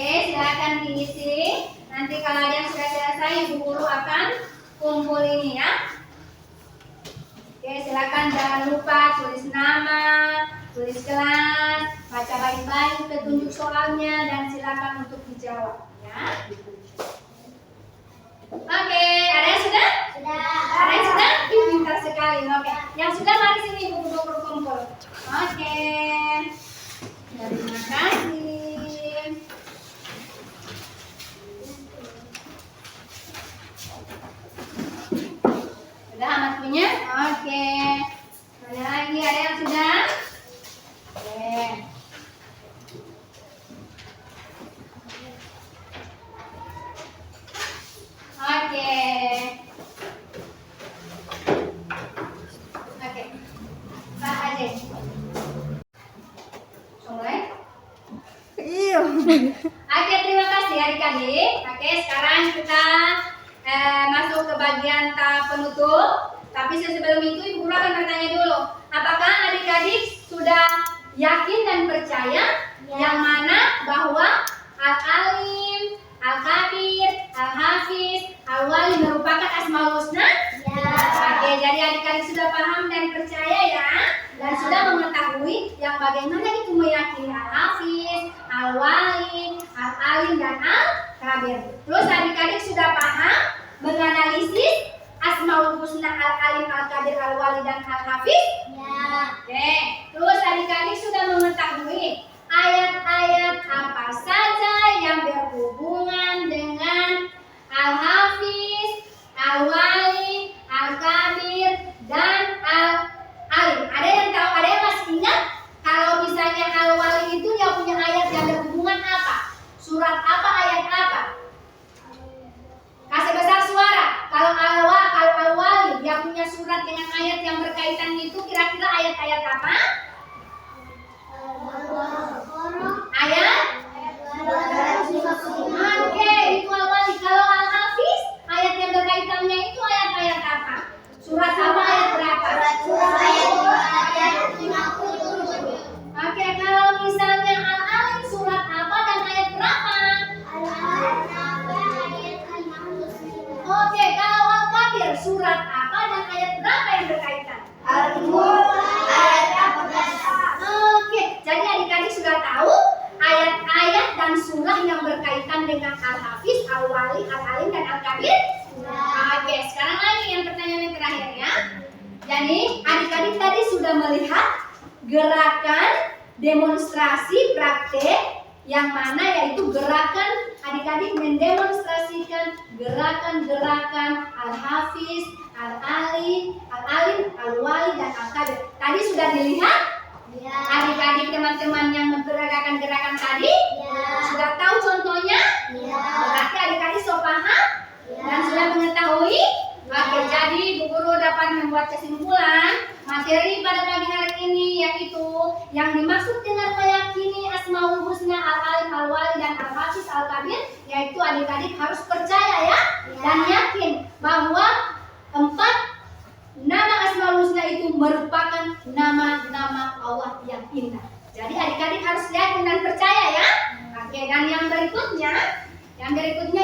Silakan diisi. Nanti kalau ada yang sudah selesai, ibu guru akan kumpul ini ya. Oke, silakan jangan lupa tulis nama, tulis kelas, baca baik-baik petunjuk soalnya, dan silakan untuk dijawab ya. Oke, ada yang sudah? Sudah. Ada yang sudah? Pintar sekali. Oke, yang sudah mari sini ibu guru berkumpul. Oke. Terima kasih. Sudah amat punya? Oke. Mana lagi? Ada yang sudah? Oke. Oke. Oke. Pak Ade. Mulai? Iya. Oke, terima kasih adik-adik. Oke, sekarang kita masuk ke bagian tahap penutup. Tapi sebelum itu ibu guru akan bertanya dulu, apakah adik-adik sudah yakin dan percaya yang mana bahwa Al-Alim, Al-Kabir, Al-Hafiz, Al-Wali merupakan Asmaul Husna? Oke, jadi adik-adik sudah paham dan percaya ya, dan sudah mengetahui yang bagaimana itu meyakini Al-Hafiz, Al-Wali, Al-Alim, dan Al-Kabir. Terus adik-adik sudah paham menganalisis Asmaul Husna Al-Alim, Al-Kabir, Al-Wali, dan Al-Hafiz? Oke, terus adik-adik sudah mengetahui ayat-ayat apa saja yang berhubungan dengan Al-Hafiz, Al-Wali, Al-Kabir, dan Al-Alim. Ada yang tahu, ada yang masih ingat? Kalau misalnya Al-Wali itu dia punya ayat yang berhubungan apa? Surat apa, ayat apa? Kasih besar suara. Kalau Al-Wali dia punya surat dengan ayat yang berkaitan itu kira-kira ayat-ayat apa? Ayat? Oke, itu Al-Wali. Kalau Al-Hafiz ayat yang berkaitannya itu ayat-ayat apa? Surat apa, ayat berapa? Oke, kalau misalnya Al-Alim surat apa dan ayat berapa? Oke, kalau Al-Kabir surat apa dan ayat berapa yang berkaitan? Oke, jadi adik-adik sudah tahu ayat-ayat dan surah yang berkaitan dengan Al-Hafiz, Al-Wali, Al-Alim, dan Al-Kabir? Oke, sekarang lagi yang pertanyaan yang terakhir ya. Jadi adik-adik tadi sudah melihat gerakan demonstrasi praktek yang mana yaitu gerakan adik-adik mendemonstrasikan gerakan-gerakan Al-Hafiz, Al-Alim, Al-Wali, dan Al-Kabir. Tadi sudah dilihat? Adik-adik teman-teman yang memperagakan gerakan tadi? Sudah tahu contohnya? Berarti adik-adik sudah paham? Dan sudah mengetahui? Oke, jadi Bu Guru dapat membuat kesimpulan materi pada pagi hari ini yaitu yang dimaksud dengan meyakini Asmaul Husna Al-Alim, Al-Wali, dan Al-Hafiz, Al-Kabir yaitu adik-adik harus percaya ya dan yakin bahwa 4 nama Asmaul Husna itu merupakan nama-nama Allah yang indah. Jadi adik-adik harus yakin dan percaya ya. Oke, dan yang berikutnya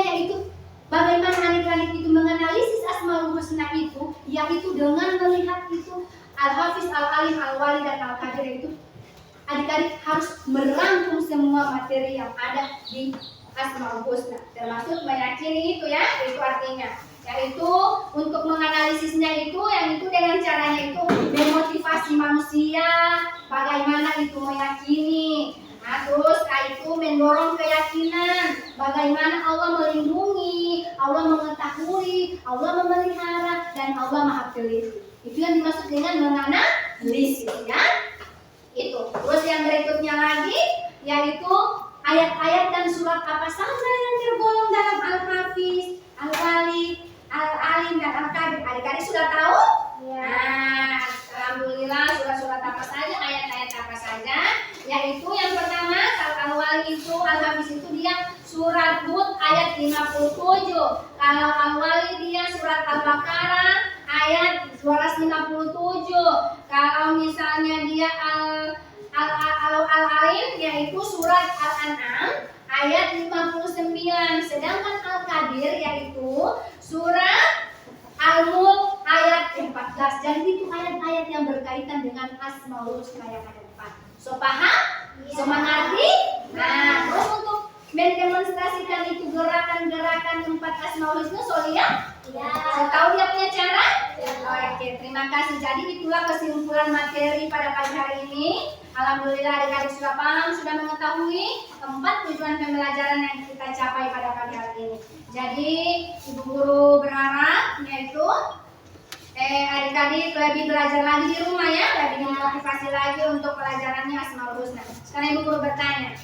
yaitu bagaimana adik-adik itu menganalisis Asmaul Husna itu, yaitu dengan melihat itu Al-Hafiz, Al-Alim, Al-Wali, dan Al-Kabir itu adik-adik harus merangkum semua materi yang ada di Asmaul Husna, termasuk meyakini itu ya, itu artinya yaitu untuk menganalisisnya itu yang itu dengan caranya itu memotivasi manusia bagaimana itu meyakini. Nah, terus itu mendorong keyakinan bagaimana Allah melindungi, Allah mengetahui, Allah memelihara, dan Allah Maha Peliti. Itu yang dimaksud dengan menganalisis ya. Itu. Terus yang berikutnya lagi yaitu ayat-ayat dan surat apa saja yang tergolong dalam Al-Hafiz, Al-Wali, Al-Alim, dan Al-Kabir. Adik-adik sudah tahu? Nah, alhamdulillah surat-surat apa saja, ayat-ayat apa saja. Yaitu yang pertama, kalau Al-Wali itu, Al-Hafiz itu dia surat Hud ayat 57. Kalau Al-Wali dia surat Al-Baqarah ayat 257. Kalau misalnya dia Al-Alim yaitu surat Al-An'am ayat 59. Sedangkan Al-Kabir yaitu surat Al-Mulk ayat 14. Jadi itu ayat-ayat yang berkaitan dengan Asmaul Husna yang ada 4. So paham? So mengerti? Nah, terus untuk mendemonstrasikan itu gerakan-gerakan 4 Asmaul Husna, so lihat? So tahu dia punya cara? Oke, terima kasih. Jadi itulah kesimpulan materi pada pagi hari ini. Alhamdulillah adik-adik sudah paham, sudah mengetahui 4 tujuan pembelajaran yang kita capai pada pagi hari ini. Jadi Ibu Guru berharap yaitu adik-adik lebih belajar lagi di rumah ya, lebih dimotivasi lagi untuk pelajarannya Asmaul Husna. Sekarang Ibu Guru bertanya,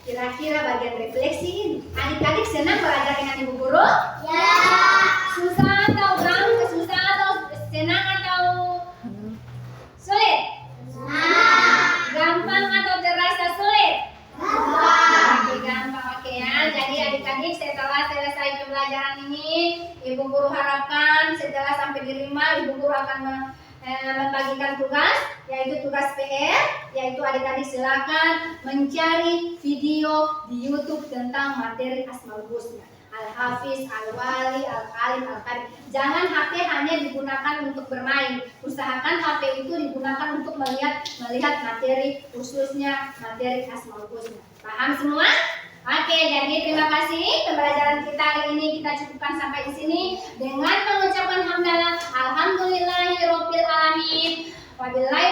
kira-kira bagian refleksi ini adik-adik senang belajar dengan Ibu Guru? Ya. Susah atau gampang? Susah atau senang atau sulit? Gampang atau terasa sulit? Gampang. Oke ya. Jadi adik-adik setelah selesai pembelajaran ini, Ibu Guru harapkan setelah sampai di rumah Ibu Guru akan membagikan tugas, yaitu tugas PR, yaitu adik-adik silakan mencari video di YouTube tentang materi Asmaul Husna. Al-Hafiz, Al-Wali, Al-Alim, Al-Qadir. Jangan HP hanya digunakan untuk bermain. Usahakan HP itu digunakan untuk melihat materi, khususnya materi Asmaul Husna. Paham semua? Oke, jadi terima kasih. Pembelajaran kita hari ini kita cukupkan sampai di sini dengan mengucapkan hamdalah. Alhamdulillahirobbil alamin. Wabillahi